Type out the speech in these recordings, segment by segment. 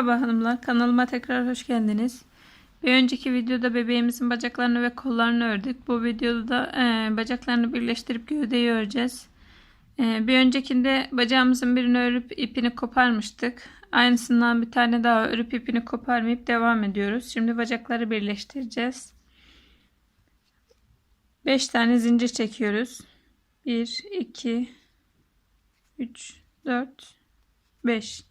Merhaba hanımlar, kanalıma tekrar hoş geldiniz. Bir önceki videoda bebeğimizin bacaklarını ve kollarını ördük. Bu videoda da bacaklarını birleştirip gövdeyi öreceğiz. Bir öncekinde bacağımızın birini örüp ipini koparmıştık. Aynısından bir tane daha örüp ipini koparmayıp devam ediyoruz. Şimdi bacakları birleştireceğiz. 5 tane zincir çekiyoruz. 1, 2, 3, 4, 5.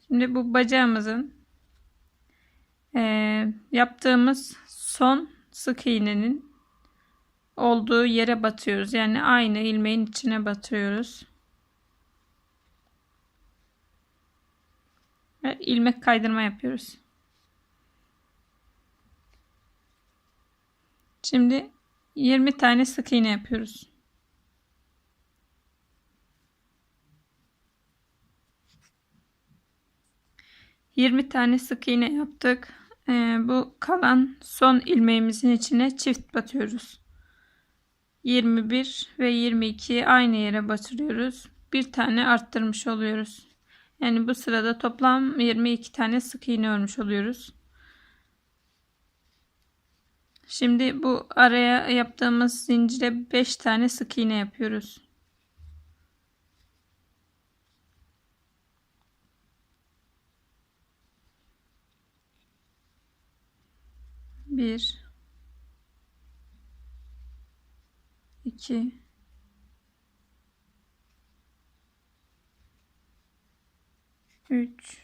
Şimdi bu bacağımızın yaptığımız son sık iğnenin olduğu yere batıyoruz. Yani aynı ilmeğin içine batıyoruz. Ve ilmek kaydırma yapıyoruz. Şimdi 20 tane sık iğne yapıyoruz. ...20 tane sık iğne yaptık. Bu kalan son ilmeğimizin içine çift batıyoruz. 21 ve 22'yi aynı yere batırıyoruz. Bir tane arttırmış oluyoruz. Yani bu sırada toplam 22 tane sık iğne örmüş oluyoruz. Şimdi bu araya yaptığımız zincire 5 tane sık iğne yapıyoruz. Bir, iki, üç,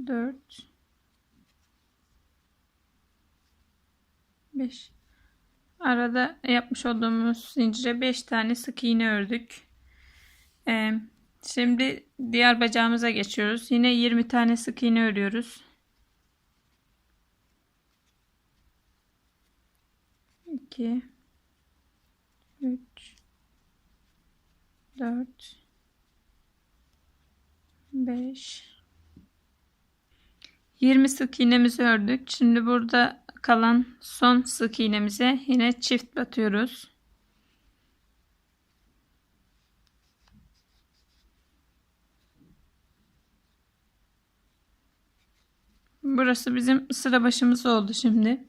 dört, 5. Arada yapmış olduğumuz zincire 5 tane sık iğne ördük. Şimdi diğer bacağımıza geçiyoruz. Yine 20 tane sık iğne örüyoruz. 2, 3, 4, 5, 20 sık iğnemizi ördük. Şimdi burada kalan son sık iğnemize yine çift batıyoruz. Burası bizim sıra başımız oldu şimdi.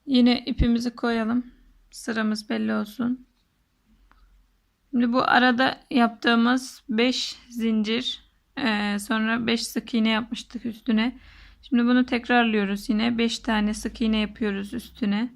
Yine ipimizi koyalım. Sıramız belli olsun. Şimdi bu arada yaptığımız 5 zincir, sonra 5 sık iğne yapmıştık üstüne. Şimdi bunu tekrarlıyoruz yine. 5 tane sık iğne yapıyoruz üstüne.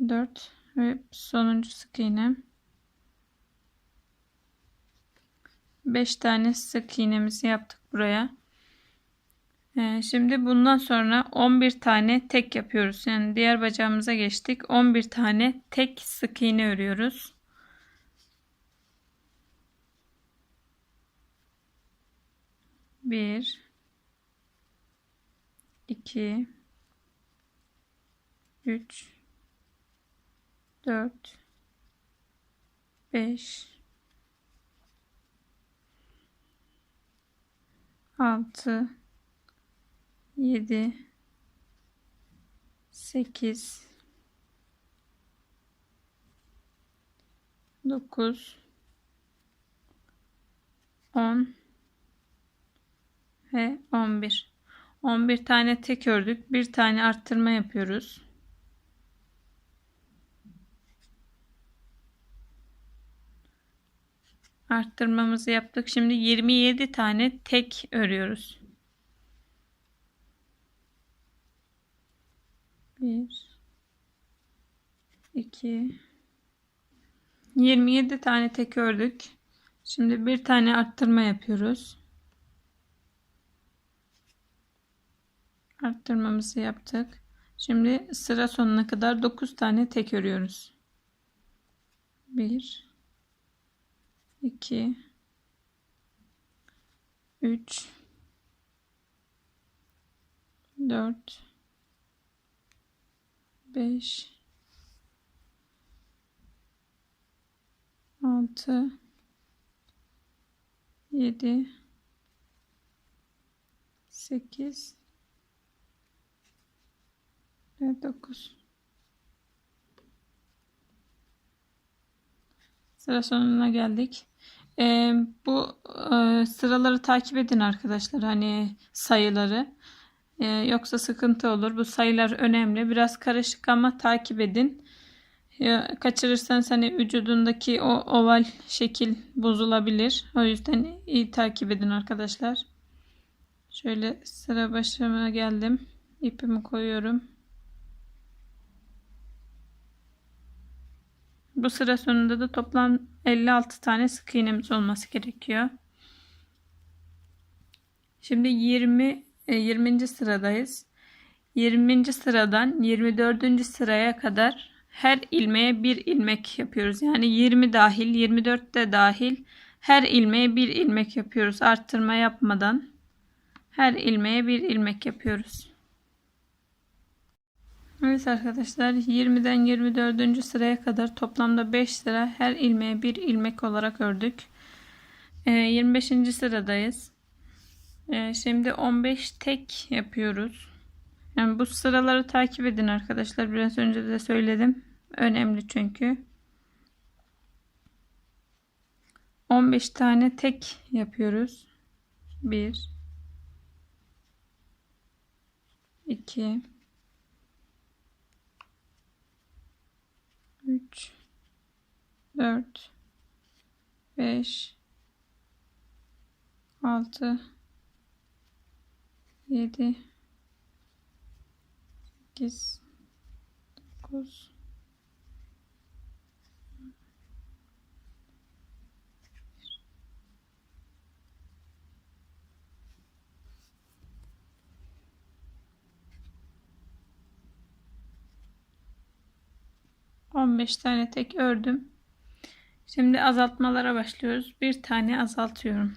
Dört ve sonuncu sık iğne. 5 tane sık iğnemizi yaptık buraya. Şimdi bundan sonra 11 tane tek yapıyoruz. Yani diğer bacağımıza geçtik. 11 tane tek sık iğne örüyoruz. Bir, iki, üç, dört, beş, altı, 7, 8, 9, 10 ve 11. 11 tane tek ördük. Bir tane arttırma yapıyoruz. Arttırmamızı yaptık. Şimdi 27 tane tek örüyoruz. 1, 2, 27 tane tek ördük. Şimdi bir tane arttırma yapıyoruz. Arttırmamızı yaptık. Şimdi sıra sonuna kadar 9 tane tek örüyoruz. 1, 2, 3, 4, 5 6 7 8 ve 9. Sıra sonuna geldik. Bu sıraları takip edin arkadaşlar. Hani sayıları. Yoksa sıkıntı olur. Bu sayılar önemli. Biraz karışık ama takip edin. Kaçırırsanız hani vücudundaki o oval şekil bozulabilir. O yüzden iyi takip edin arkadaşlar. Şöyle sıra başıma geldim. İpimi koyuyorum. Bu sıra sonunda da toplam 56 tane sık iğnemiz olması gerekiyor. Şimdi 20. sıradayız. 20. sıradan 24. sıraya kadar her ilmeğe bir ilmek yapıyoruz. Yani 20 dahil, 24 de dahil her ilmeğe bir ilmek yapıyoruz. Arttırma yapmadan her ilmeğe bir ilmek yapıyoruz. Evet arkadaşlar, 20'den 24. sıraya kadar toplamda 5 sıra her ilmeğe bir ilmek olarak ördük. 25. sıradayız. Şimdi 15 tek yapıyoruz. Yani bu sıraları takip edin arkadaşlar. Biraz önce de söyledim. Önemli çünkü. 15 tane tek yapıyoruz. 1 2 3 4 5 6 7 8 9 15 tane tek ördüm. Şimdi azaltmalara başlıyoruz. Bir tane azaltıyorum.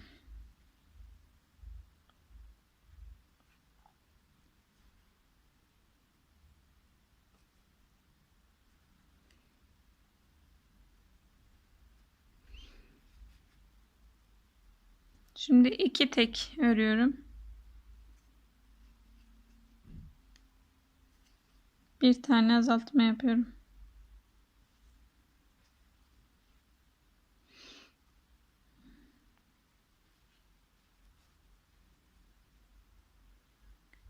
Şimdi 2 tek örüyorum. Bir tane azaltma yapıyorum.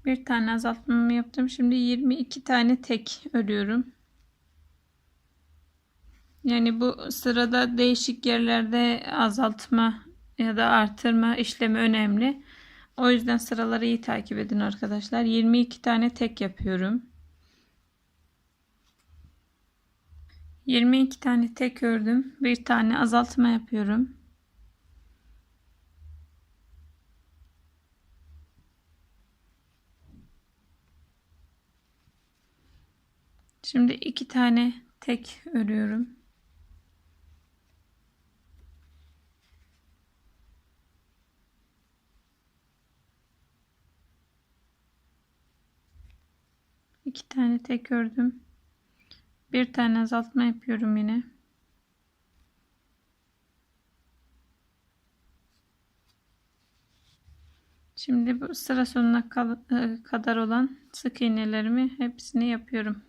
Bir tane azaltmamı yaptım. Şimdi 22 tane tek örüyorum. Yani bu sırada değişik yerlerde azaltma ya da artırma işlemi önemli. O yüzden sıraları iyi takip edin arkadaşlar. 22 tane tek yapıyorum. 22 tane tek ördüm. Bir tane azaltma yapıyorum. Şimdi 2 tane tek örüyorum. İki tane tek ördüm. Bir tane azaltma yapıyorum yine. Şimdi bu sıra sonuna kadar olan sık iğnelerimi hepsini yapıyorum.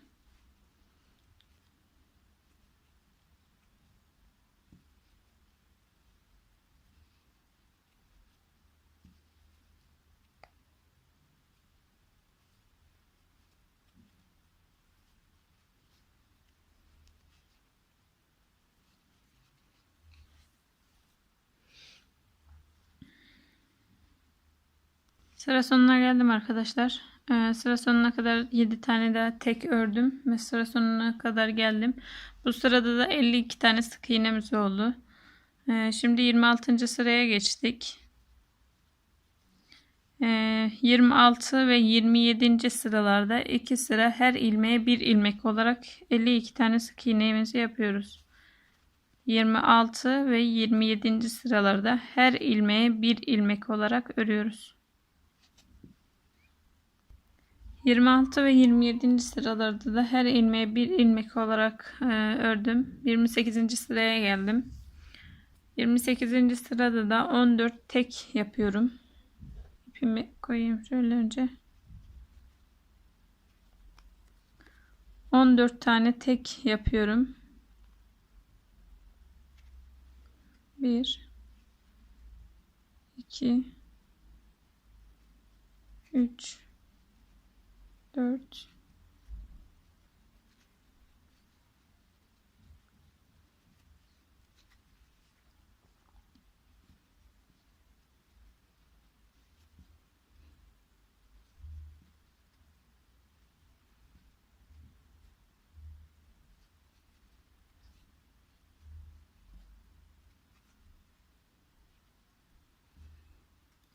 Sıra sonuna geldim arkadaşlar. Sıra sonuna kadar 7 tane daha tek ördüm ve sıra sonuna kadar geldim. Bu sırada da 52 tane sık iğnemiz oldu. Şimdi 26. sıraya geçtik. 26 ve 27. sıralarda 2 sıra her ilmeğe bir ilmek olarak 52 tane sık iğnemizi yapıyoruz. 26 ve 27. sıralarda her ilmeğe bir ilmek olarak örüyoruz. 26 ve 27. sıralarda da her ilmeğe bir ilmek olarak ördüm. 28. sıraya geldim. 28. sırada da 14 tek yapıyorum. İpimi koyayım şöyle önce. 14 tane tek yapıyorum. 1 2 3 4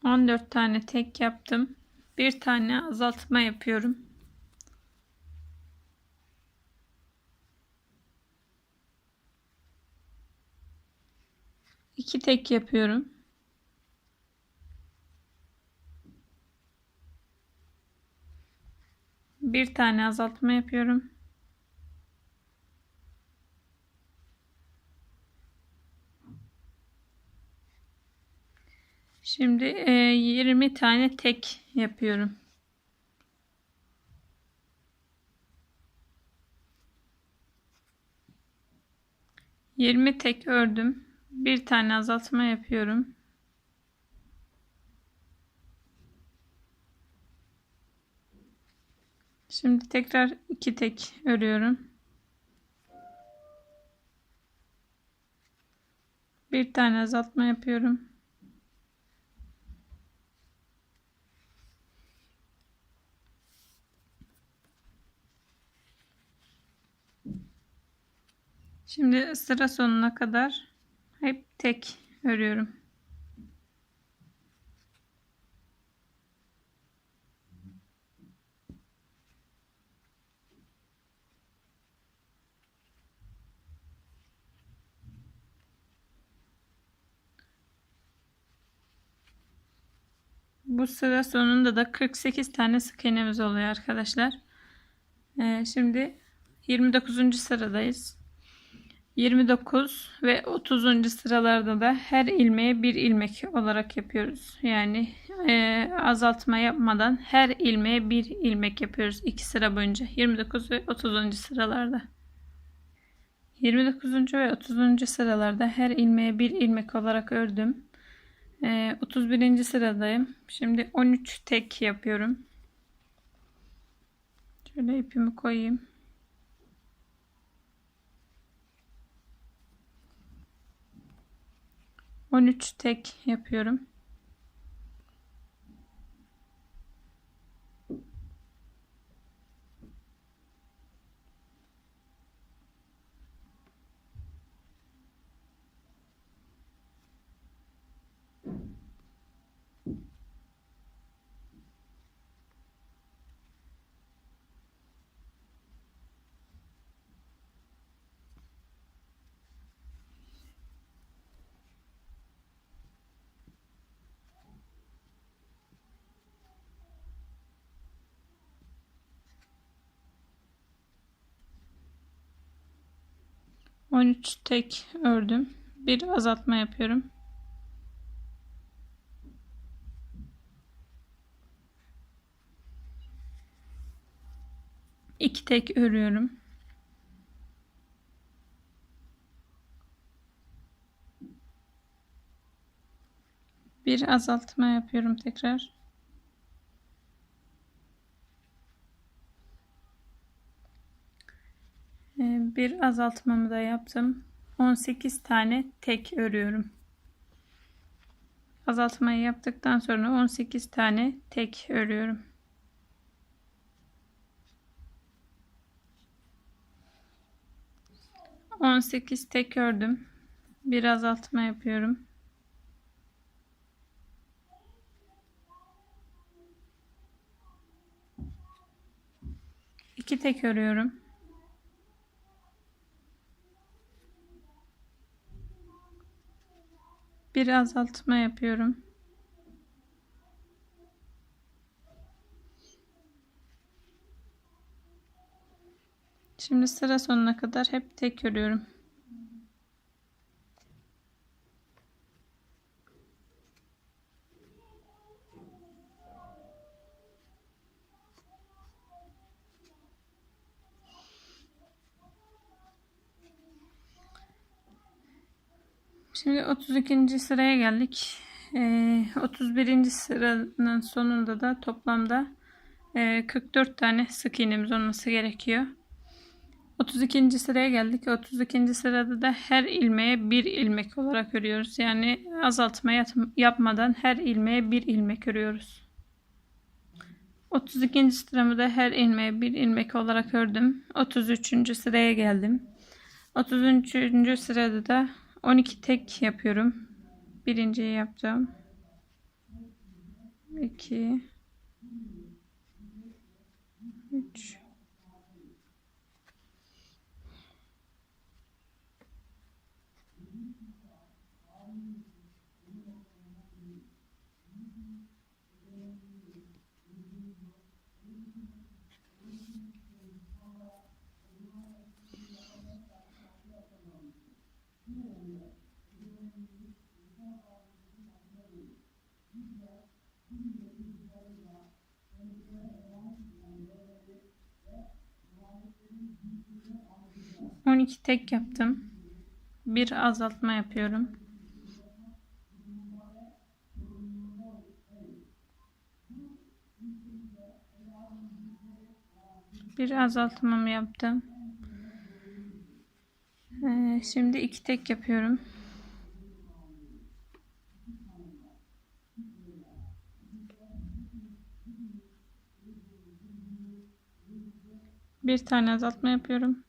14 tane tek yaptım. Bir tane azaltma yapıyorum. İki tek yapıyorum. Bir tane azaltma yapıyorum. Şimdi 20 tane tek yapıyorum. Yirmi tek ördüm. Bir tane azaltma yapıyorum. Şimdi tekrar iki tek örüyorum. Bir tane azaltma yapıyorum. Şimdi sıra sonuna kadar hep tek örüyorum. Bu sıra sonunda da 48 tane sık iğnemiz oluyor arkadaşlar. Şimdi 29. sıradayız. 29 ve 30. sıralarda da her ilmeğe bir ilmek olarak yapıyoruz. Yani azaltma yapmadan her ilmeğe bir ilmek yapıyoruz. 2 sıra boyunca 29 ve 30. sıralarda. 29. ve 30. sıralarda her ilmeğe bir ilmek olarak ördüm. 31. sıradayım. Şimdi 13 tek yapıyorum. Şöyle ipimi koyayım. 13 tek yapıyorum. On üç tek ördüm. Bir azaltma yapıyorum. İki tek örüyorum. Bir azaltma yapıyorum tekrar. Bir azaltmamı da yaptım. 18 tane tek örüyorum. Azaltmayı yaptıktan sonra 18 tane tek örüyorum. On sekiz tek ördüm. Bir azaltma yapıyorum. İki tek örüyorum. Bir azaltma yapıyorum. Şimdi sıra sonuna kadar hep tek örüyorum. Şimdi 32. sıraya geldik. 31. sıranın sonunda da toplamda 44 tane sık iğnemiz olması gerekiyor. 32. sıraya geldik. 32. sırada da her ilmeğe bir ilmek olarak örüyoruz. Yani azaltma yapmadan her ilmeğe bir ilmek örüyoruz. 32. sıramı da her ilmeğe bir ilmek olarak ördüm. 33. sıraya geldim. 33. sırada da 12 tek yapıyorum. Birinciyi yaptım. 2 3 12 tek yaptım. Bir azaltma yapıyorum. Bir azaltmamı yaptım. Şimdi 2 tek yapıyorum. Bir tane azaltma yapıyorum.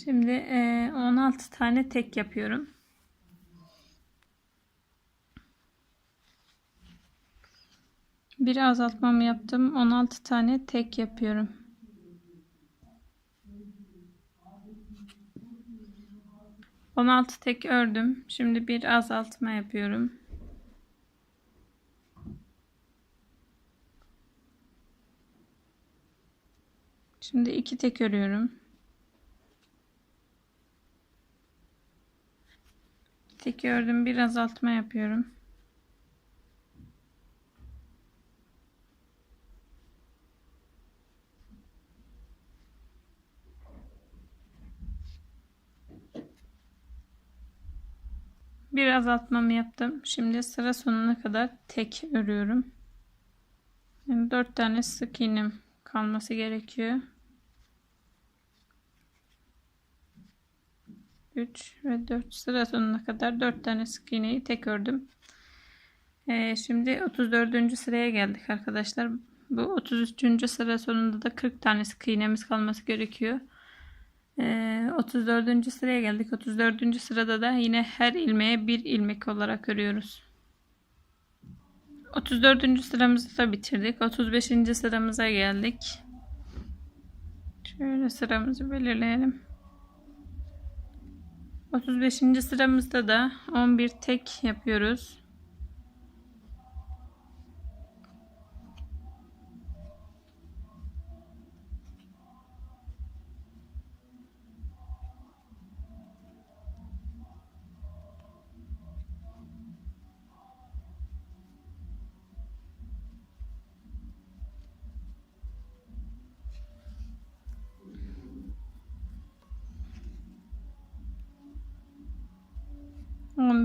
Şimdi 16 tane tek yapıyorum. Bir azaltmamı yaptım. 16 tane tek yapıyorum. On altı tek ördüm. Şimdi bir azaltma yapıyorum. Şimdi 2 tek örüyorum. Tek ördüm, bir azaltma yapıyorum. Bir azaltmamı yaptım. Şimdi sıra sonuna kadar tek örüyorum. Yani 4 tane sık iğnem kalması gerekiyor. 3 ve 4 sıra sonuna kadar 4 tane sık iğneyi tek ördüm. Şimdi 34. sıraya geldik arkadaşlar. Bu 33. sıra sonunda da 40 tane sık iğnemiz kalması gerekiyor. 34. sıraya geldik. 34. sırada da yine her ilmeğe bir ilmek olarak örüyoruz. 34. sıramızı da bitirdik. 35. sıramıza geldik. Şöyle sıramızı belirleyelim. 35. sıramızda da 11 tek yapıyoruz.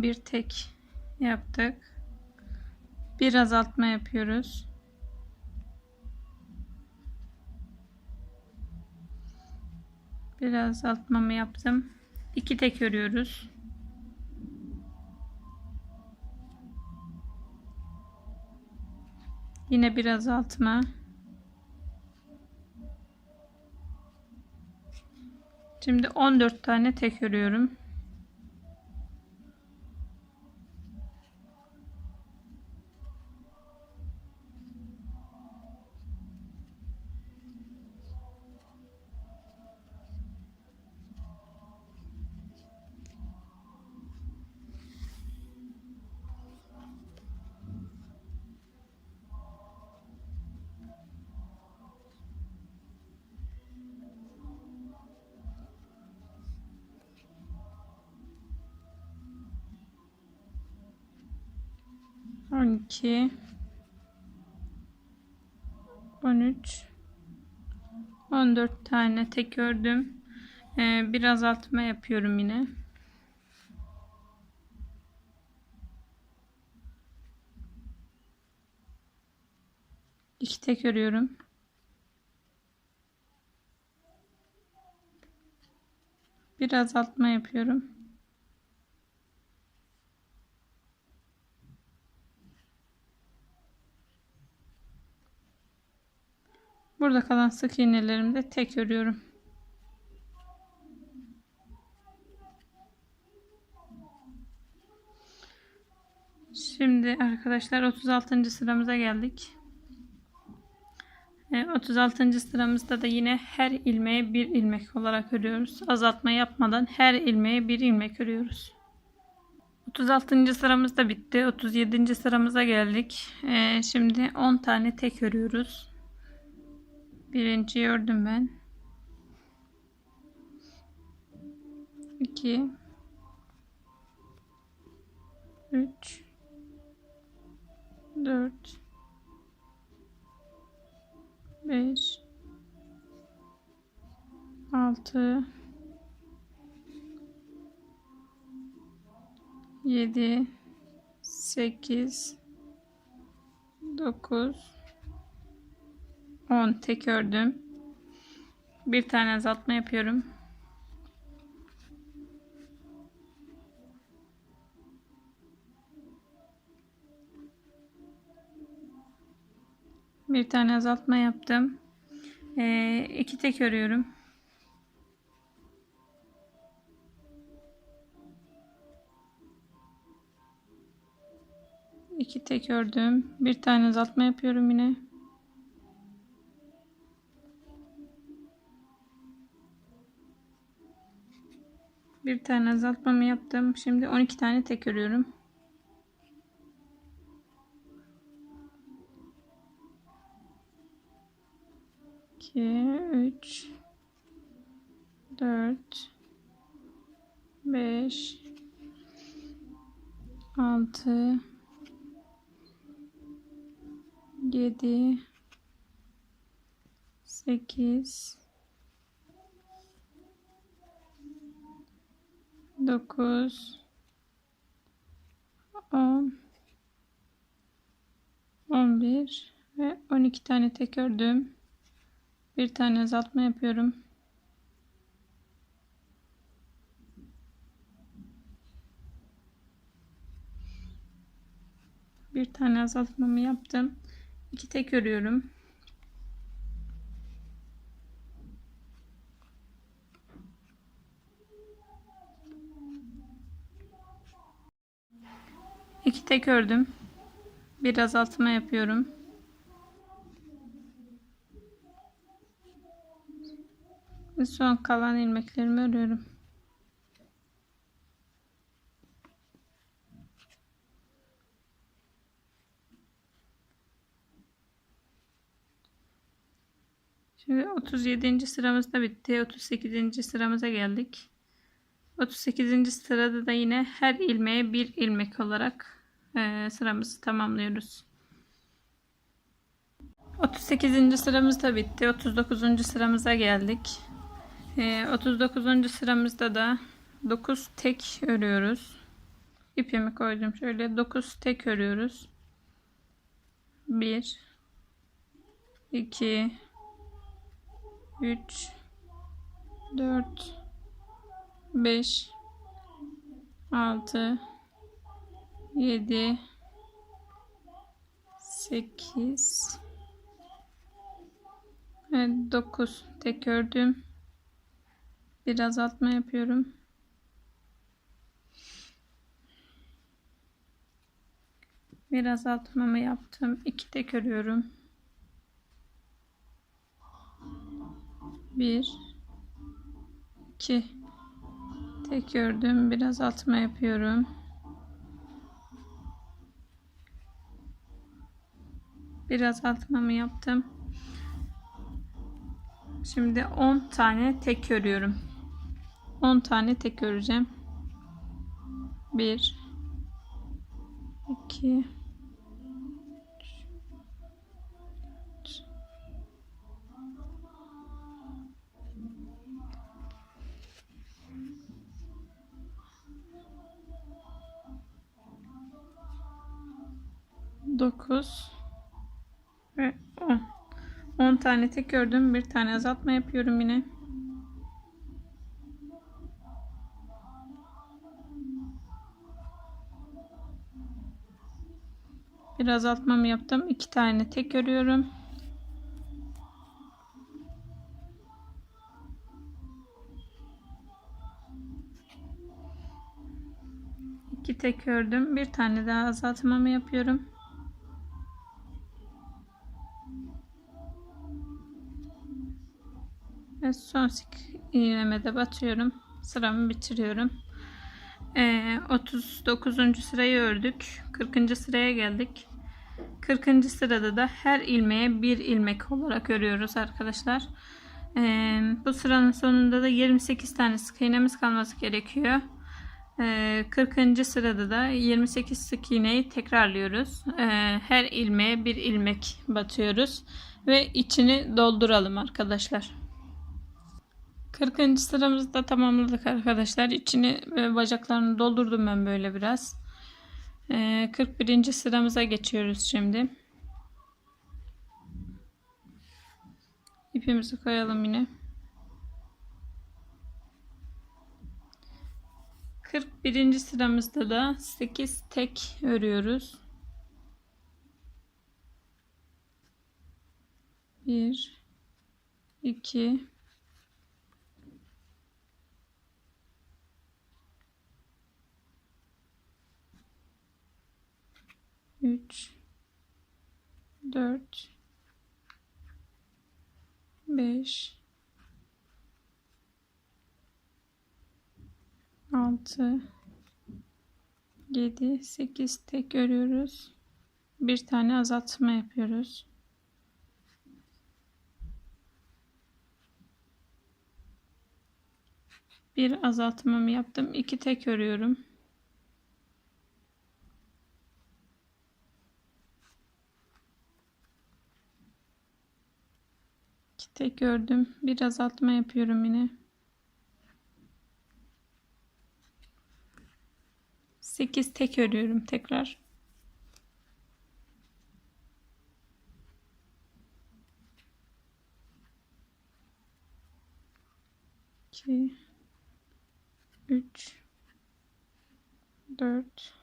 Bir tek yaptık. Bir azaltma yapıyoruz. Bir azaltmamı yaptım. 2 tek örüyoruz. Yine bir azaltma. Şimdi 14 tane tek örüyorum. 12, 13, 14 tane tek ördüm. Bir azaltma yapıyorum yine. İki tek örüyorum. Bir azaltma yapıyorum. Burada kalan sık iğnelerimi de tek örüyorum. Şimdi arkadaşlar 36. sıramıza geldik. 36. sıramızda da yine her ilmeğe bir ilmek olarak örüyoruz. Azaltma yapmadan her ilmeğe bir ilmek örüyoruz. 36. sıramız da bitti. 37. sıramıza geldik. Şimdi 10 tane tek örüyoruz. Birinciyi ördüm ben. 2, 3, 4, 5, 6, 7, 8, 9, 10 tek ördüm. Bir tane azaltma yapıyorum. Bir tane azaltma yaptım. 2 tek örüyorum. İki tek ördüm. Bir tane azaltma yapıyorum yine. Bir tane azaltmamı yaptım. Şimdi 12 tane tek örüyorum. 2, 3, 4, 5, 6, 7, 8, 9, 10, 11 ve 12 tane tek ördüm. Bir tane azaltma yapıyorum. Bir tane azaltmamı yaptım. 2 tek örüyorum. İki tek ördüm. Bir azaltma yapıyorum. Ve son kalan ilmeklerimi örüyorum. Şimdi 37. sıramız da bitti. 38. sıramıza geldik. 38. sırada da yine her ilmeğe bir ilmek olarak sıramızı tamamlıyoruz. 38. sıramız da bitti. 39. sıramıza geldik. 39. sıramızda da 9 tek örüyoruz. İpimi koydum. Şöyle 9 tek örüyoruz. 1, 2, 3, 4, 5, 6, 7, 8, evet, 9 tek ördüm. Bir azaltma yapıyorum. Bir azaltmamı yaptım. 2 tek örüyorum. 1, 2 tek ördüm. Bir azaltma yapıyorum. Bir azaltmamı yaptım. Şimdi 10 tane tek örüyorum. 10 tane tek öreceğim. 1, 2, 9 ve 10. 10 tane tek ördüm. Bir tane azaltma yapıyorum yine. Bir azaltmamı yaptım. 2 tane tek örüyorum. İki tek ördüm. Bir tane daha azaltmamı yapıyorum. Ve son sık iğneme de batıyorum. Sıramı bitiriyorum. 39. sırayı ördük. 40. sıraya geldik. 40. sırada da her ilmeğe bir ilmek olarak örüyoruz arkadaşlar. Bu sıranın sonunda da 28 tane sık iğnemiz kalması gerekiyor. 40. sırada da 28 sık iğneyi tekrarlıyoruz. Her ilmeğe bir ilmek batıyoruz ve içini dolduralım arkadaşlar. 40. sıramızda tamamladık arkadaşlar. İçini ve bacaklarını doldurdum ben böyle biraz. 41. sıramıza geçiyoruz şimdi. İpimizi koyalım yine. 41. sıramızda da 8 tek örüyoruz. 1 2 3 4 5 6 7 8 tek örüyoruz. Bir tane azaltma yapıyoruz. Bir azaltmamı yaptım. 2 tek örüyorum. Tek ördüm. Bir azaltma yapıyorum yine. 8 tek örüyorum tekrar. İki, 3, 4,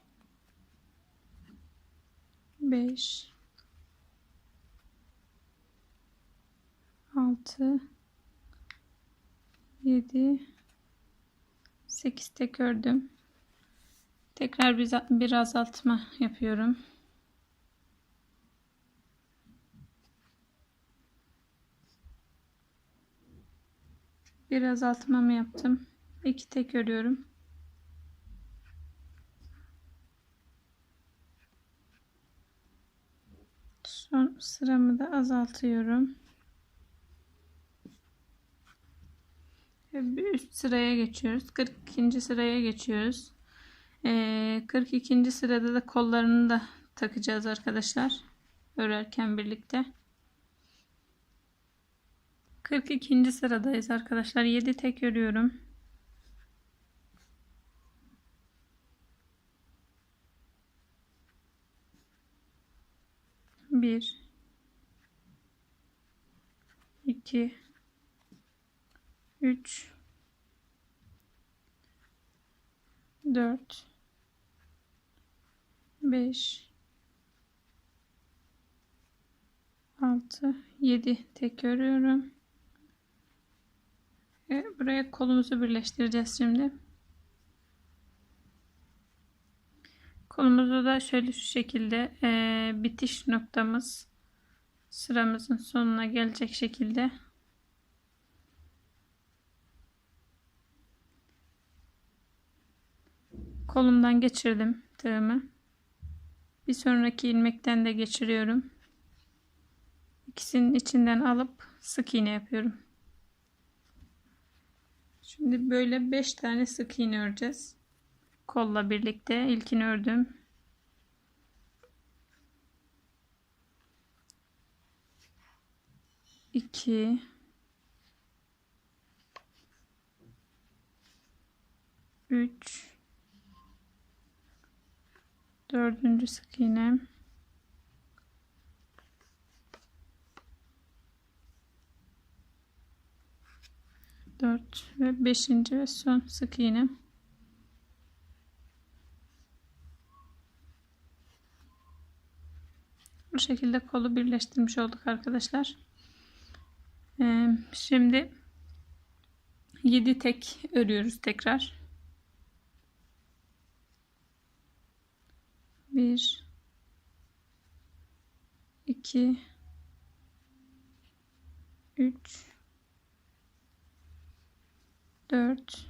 5, 6, 7, 8 tek ördüm. Tekrar bir azaltma yapıyorum. Bir azaltmamı yaptım. 2 tek örüyorum. Son sıramı da azaltıyorum. Bir üst sıraya geçiyoruz. 42. sıraya geçiyoruz. 42. sırada da kollarını da takacağız arkadaşlar. Örerken birlikte. 42. sıradayız arkadaşlar. 7 tek örüyorum. Bir, 2, 3, 4, 5, 6, 7 tek örüyorum. Ve buraya kolumuzu birleştireceğiz şimdi. Kolumuzu da şöyle şu şekilde bitiş noktamız sıramızın sonuna gelecek şekilde kolumdan geçirdim tığımı. Bir sonraki ilmekten de geçiriyorum. İkisinin içinden alıp sık iğne yapıyorum. Şimdi böyle 5 tane sık iğne öreceğiz. Kolla birlikte ilkini ördüm. İki, üç, dördüncü sık iğnem, 4 ve 5. ve son sık iğne. Bu şekilde kolu birleştirmiş olduk arkadaşlar. Şimdi 7 tek örüyoruz tekrar. 1 2 3 4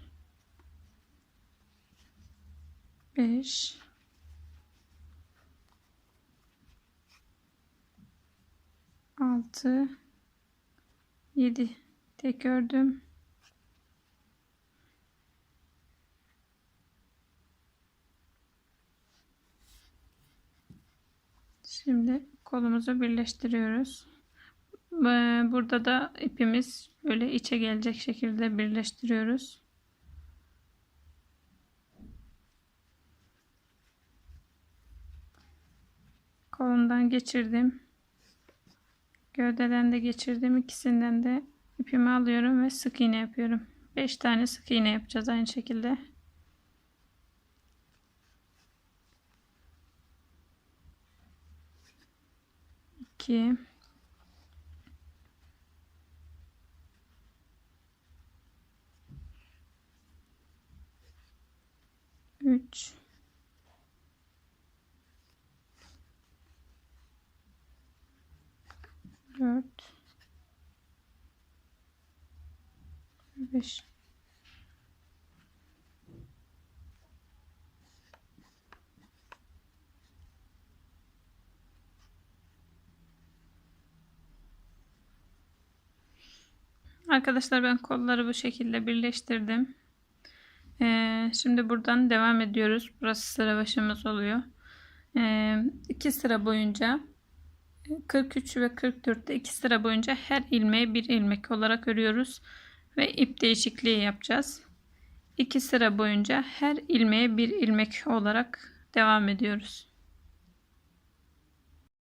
5 6 7 tek ördüm. Şimdi kolumuzu birleştiriyoruz. Burada da ipimiz böyle içe gelecek şekilde birleştiriyoruz. Kolundan geçirdim. Gövdeden de geçirdim. İkisinden de ipimi alıyorum ve sık iğne yapıyorum. 5 tane sık iğne yapacağız aynı şekilde. İki, 3, 4, 5. Arkadaşlar ben kolları bu şekilde birleştirdim. Şimdi buradan devam ediyoruz. Burası sıra başımız oluyor. 2 sıra boyunca 43 ve 44'te 2 sıra boyunca her ilmeğe bir ilmek olarak örüyoruz ve ip değişikliği yapacağız. 2 sıra boyunca her ilmeğe bir ilmek olarak devam ediyoruz.